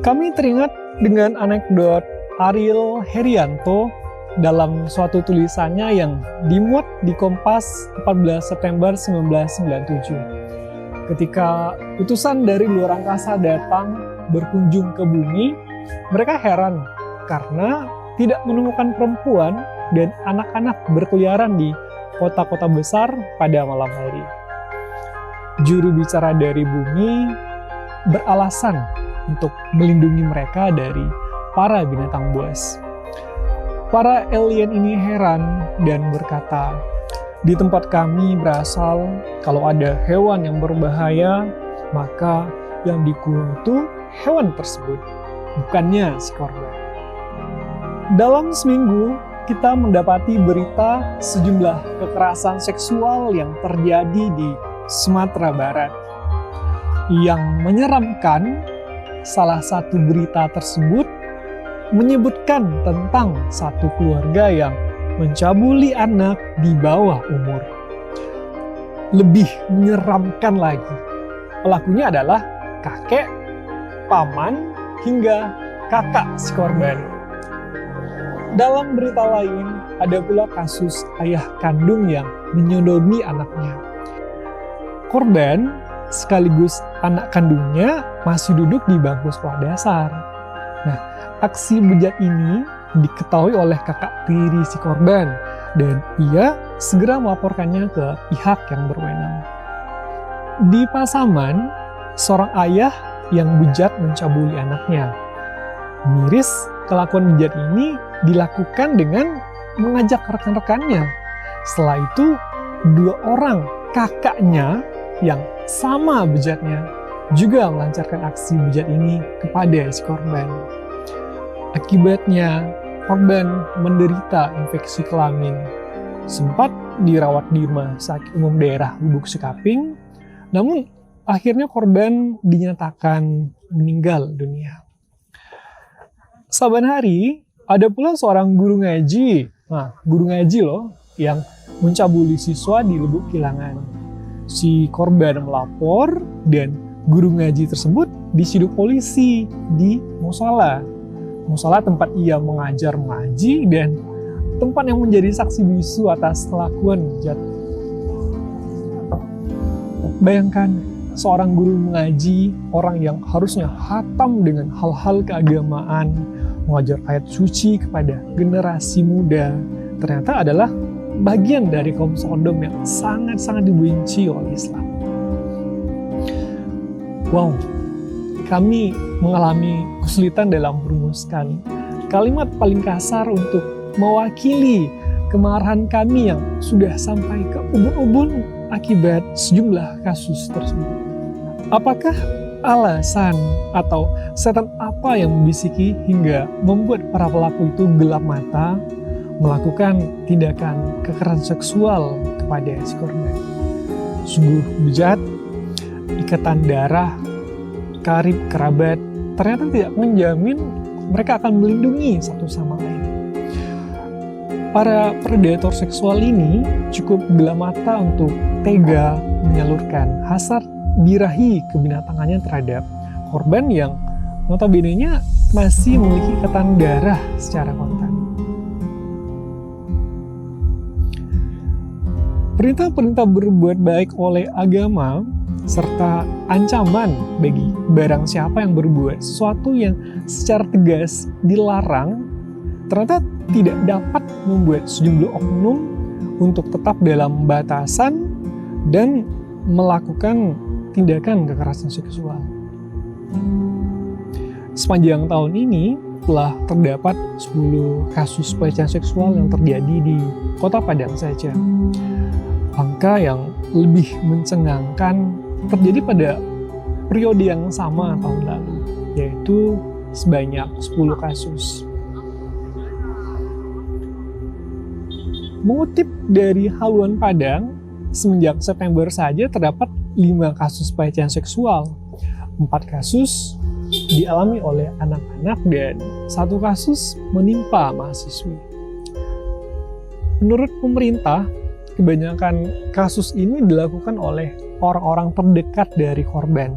Kami teringat dengan anekdot Ariel Herianto dalam suatu tulisannya yang dimuat di Kompas 14 September 1997. Ketika utusan dari luar angkasa datang berkunjung ke bumi, mereka heran karena tidak menemukan perempuan dan anak-anak berkeliaran di kota-kota besar pada malam hari. Juru bicara dari bumi beralasan untuk melindungi mereka dari para binatang buas. Para alien ini heran dan berkata, "Di tempat kami berasal, kalau ada hewan yang berbahaya, maka yang dikurung itu hewan tersebut, bukannya si korban." Dalam seminggu, kita mendapati berita sejumlah kekerasan seksual yang terjadi di Sumatera Barat. Yang menyeramkan, salah satu berita tersebut menyebutkan tentang satu keluarga yang mencabuli anak di bawah umur. Lebih menyeramkan lagi, pelakunya adalah kakek, paman, hingga kakak si korban. Dalam berita lain, ada pula kasus ayah kandung yang menyodomi anaknya. Korban sekaligus anak kandungnya masih duduk di bangku sekolah dasar. Nah, aksi bejat ini diketahui oleh kakak tiri si korban dan ia segera melaporkannya ke pihak yang berwenang. Di Pasaman, seorang ayah yang bejat mencabuli anaknya. Miris, kelakuan bejat ini dilakukan dengan mengajak rekan-rekannya. Setelah itu, dua orang kakaknya yang sama bejatnya juga melancarkan aksi bejat ini kepada si korban. Akibatnya, korban menderita infeksi kelamin. Sempat dirawat di Rumah Sakit Umum Daerah Lubuk Sekaping, namun akhirnya korban dinyatakan meninggal dunia. Saban hari, ada pula seorang guru ngaji, guru ngaji loh, yang mencabuli siswa di Lubuk Kilangan. Si korban melapor dan guru ngaji tersebut disiduk polisi di musola. Musola tempat ia mengajar mengaji dan tempat yang menjadi saksi bisu atas kelakuan bejat. Bayangkan seorang guru mengaji, orang yang harusnya hatam dengan hal-hal keagamaan, mengajar ayat suci kepada generasi muda, ternyata adalah bagian dari kaum Sodom yang sangat-sangat dibenci oleh Islam. Wow, kami mengalami kesulitan dalam merumuskan kalimat paling kasar untuk mewakili kemarahan kami yang sudah sampai ke ubun-ubun akibat sejumlah kasus tersebut. Apakah alasan atau setan apa yang membisiki hingga membuat para pelaku itu gelap mata melakukan tindakan kekerasan seksual kepada si korban? Sungguh bejat, ikatan darah, karib kerabat ternyata tidak menjamin mereka akan melindungi satu sama lain. Para predator seksual ini cukup gelap mata untuk tega menyalurkan hasrat birahi kebinatangannya terhadap korban yang notabene-nya masih memiliki ikatan darah secara kontan. Perintah-perintah berbuat baik oleh agama serta ancaman bagi barang siapa yang berbuat sesuatu yang secara tegas dilarang ternyata tidak dapat membuat sejumlah oknum untuk tetap dalam batasan dan melakukan tindakan kekerasan seksual. Sepanjang tahun ini telah terdapat 10 kasus pelecehan seksual yang terjadi di Kota Padang saja. Angka yang lebih mencengangkan terjadi pada periode yang sama tahun lalu, yaitu sebanyak 10 kasus. Mengutip dari Haluan Padang, semenjak September saja terdapat 5 kasus pelecehan seksual, 4 kasus dialami oleh anak-anak dan 1 kasus menimpa mahasiswi. Menurut pemerintah, kebanyakan kasus ini dilakukan oleh orang-orang terdekat dari korban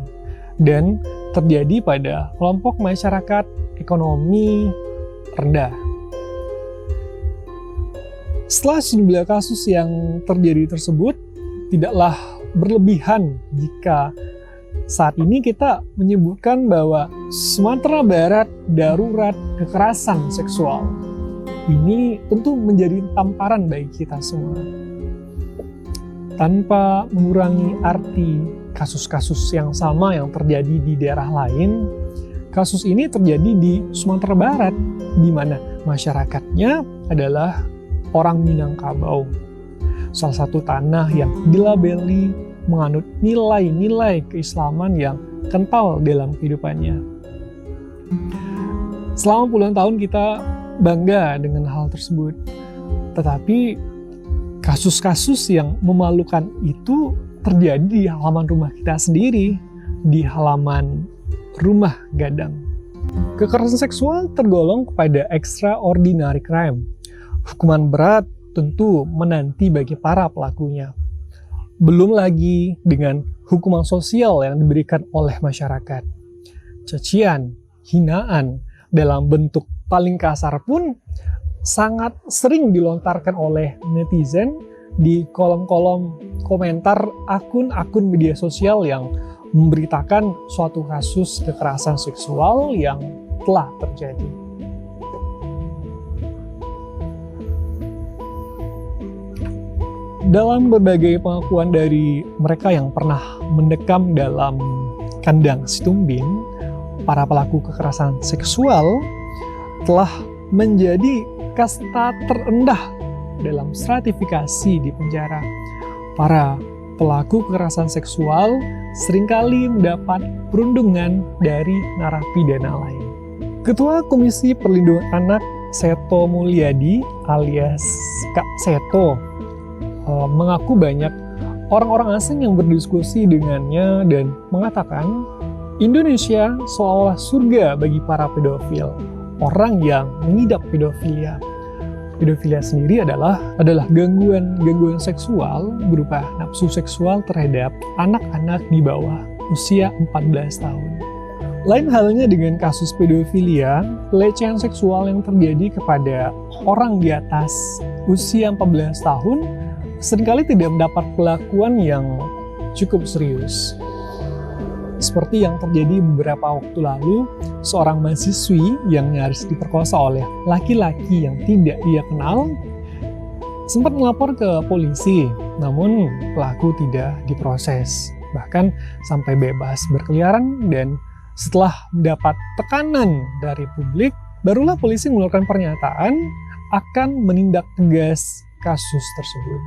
dan terjadi pada kelompok masyarakat ekonomi rendah. Setelah sejumlah kasus yang terjadi tersebut, tidaklah berlebihan jika saat ini kita menyebutkan bahwa Sumatera Barat darurat kekerasan seksual. Ini tentu menjadi tamparan bagi kita semua. Tanpa mengurangi arti kasus-kasus yang sama yang terjadi di daerah lain, kasus ini terjadi di Sumatera Barat, di mana masyarakatnya adalah orang Minangkabau, salah satu tanah yang dilabeli menganut nilai-nilai keislaman yang kental dalam kehidupannya. Selama puluhan tahun kita bangga dengan hal tersebut, tetapi kasus-kasus yang memalukan itu terjadi di halaman rumah kita sendiri, di halaman rumah gadang. Kekerasan seksual tergolong kepada extraordinary crime. Hukuman berat tentu menanti bagi para pelakunya. Belum lagi dengan hukuman sosial yang diberikan oleh masyarakat. Cacian, hinaan dalam bentuk paling kasar pun sangat sering dilontarkan oleh netizen di kolom-kolom komentar akun-akun media sosial yang memberitakan suatu kasus kekerasan seksual yang telah terjadi. Dalam berbagai pengakuan dari mereka yang pernah mendekam dalam kandang Situmbin, para pelaku kekerasan seksual telah menjadi kasta terendah dalam stratifikasi di penjara. Para pelaku kekerasan seksual seringkali mendapat perundungan dari narapidana lain. Ketua Komisi Perlindungan Anak Seto Mulyadi alias Kak Seto mengaku banyak orang-orang asing yang berdiskusi dengannya dan mengatakan Indonesia seolah surga bagi para pedofil, orang yang mengidap pedofilia. Pedofilia sendiri adalah gangguan seksual berupa nafsu seksual terhadap anak-anak di bawah usia 14 tahun. Lain halnya dengan kasus pedofilia, pelecehan seksual yang terjadi kepada orang di atas usia 14 tahun seringkali tidak mendapat perlakuan yang cukup serius. Seperti yang terjadi beberapa waktu lalu, seorang mahasiswi yang nyaris diperkosa oleh laki-laki yang tidak ia kenal sempat melapor ke polisi, namun pelaku tidak diproses, bahkan sampai bebas berkeliaran. Dan setelah mendapat tekanan dari publik, barulah polisi mengeluarkan pernyataan akan menindak tegas kasus tersebut.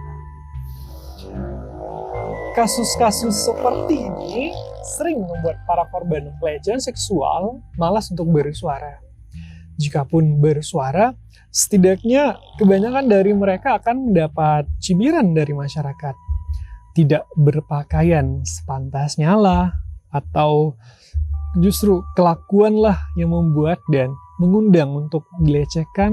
Kasus-kasus seperti ini sering membuat para korban pelecehan seksual malas untuk bersuara. Jikapun bersuara, setidaknya kebanyakan dari mereka akan mendapat cibiran dari masyarakat. Tidak berpakaian sepantasnya lah, atau justru kelakuanlah yang membuat dan mengundang untuk dilecehkan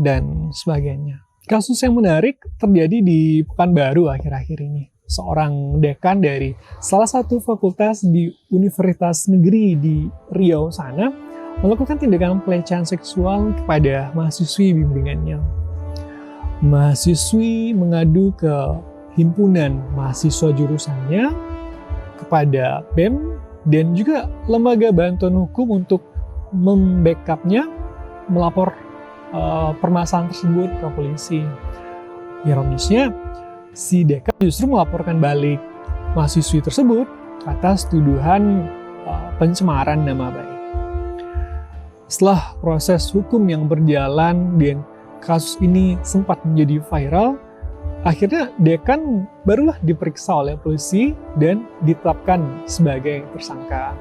dan sebagainya. Kasus yang menarik terjadi di Pekanbaru akhir-akhir ini. Seorang dekan dari salah satu fakultas di Universitas Negeri di Riau sana melakukan tindakan pelecehan seksual kepada mahasiswi bimbingannya. Mahasiswi mengadu ke himpunan mahasiswa jurusannya, kepada BEM, dan juga lembaga bantuan hukum untuk membackupnya melapor permasalahan tersebut ke polisi. Ironisnya, si dekan justru melaporkan balik mahasiswi tersebut atas tuduhan pencemaran nama baik. Setelah proses hukum yang berjalan dan kasus ini sempat menjadi viral, akhirnya dekan barulah diperiksa oleh polisi dan ditetapkan sebagai tersangka.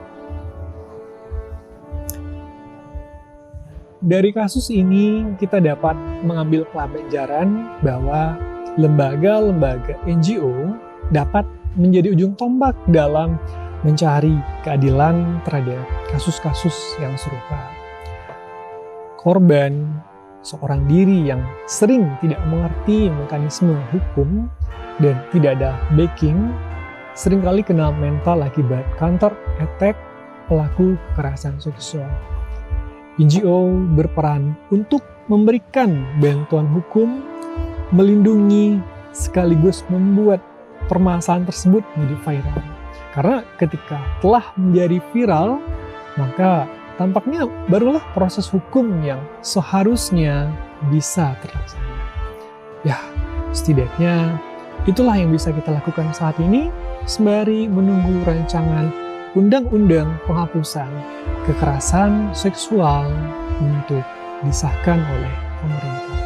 Dari kasus ini kita dapat mengambil pelajaran bahwa lembaga-lembaga NGO dapat menjadi ujung tombak dalam mencari keadilan terhadap kasus-kasus yang serupa. Korban, seorang diri yang sering tidak mengerti mekanisme hukum dan tidak ada backing, seringkali kena mental akibat counter attack pelaku kekerasan seksual. NGO berperan untuk memberikan bantuan hukum, melindungi, sekaligus membuat permasalahan tersebut menjadi viral. Karena ketika telah menjadi viral, maka tampaknya barulah proses hukum yang seharusnya bisa terlaksana. Ya, setidaknya itulah yang bisa kita lakukan saat ini sembari menunggu rancangan undang-undang penghapusan kekerasan seksual untuk disahkan oleh pemerintah.